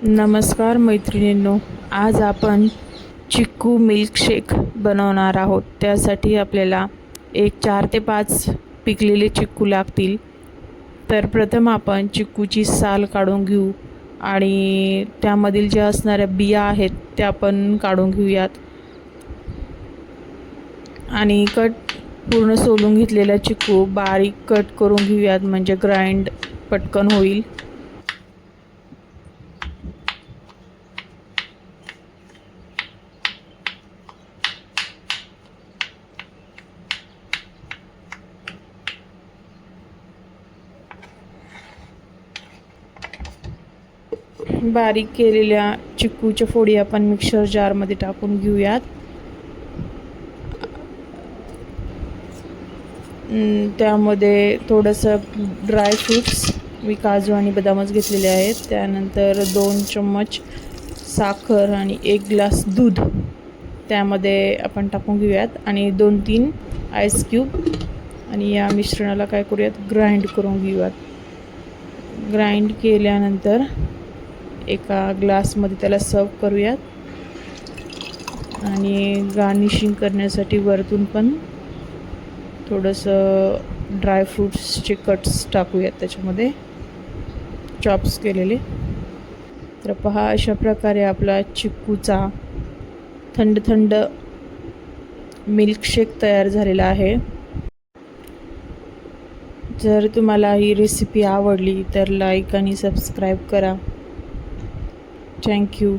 नमस्कार मैत्रिणींनो, आज आपण चिक्कू मिल्कशेक बनवणार आहोत। त्यासाठी आपल्याला 4 ते 5 पिकलेले चिक्कू लागतील। तर प्रथम आपण चिक्कूची साल काढून घेऊ आणि त्यामधील ज्या असणाऱ्या बिया आहेत त्या आपण काढून घेऊयात आणि पूर्ण सोलून घेतलेला चिक्कू बारीक कट करून घेऊयात, म्हणजे ग्राइंड पटकन होईल। बारीक केलेल्या चिक्कूच्या फोडी आपण मिक्सर जारमध्ये टाकून घेऊयात। त्यामध्ये थोडंसं ड्राय फ्रूट्स, मी काजू आणि बदामच घेतलेले आहेत। त्यानंतर 2 चम्मच साखर आणि 1 ग्लास दूध त्यामध्ये आपण टाकून घेऊयात आणि 2-3 आईस क्यूब, आणि या मिश्रणाला काय करूयात, ग्राइंड करून घेऊयात। ग्राइंड केल्यानंतर एका ग्लासमध्ये त्याला सर्व करूयात आणि गार्निशिंग करण्यासाठी वरतून पण थोडंसं ड्रायफ्रूट्सचे कट्स टाकूयात त्याच्यामध्ये, चॉप्स केलेले। तर पहा, अशा प्रकारे आपला चिक्कूचा थंड थंड मिल्कशेक तयार झालेला आहे। जर तुम्हाला ही रेसिपी आवडली तर लाईक आणि सबस्क्राईब करा। थँक्यू।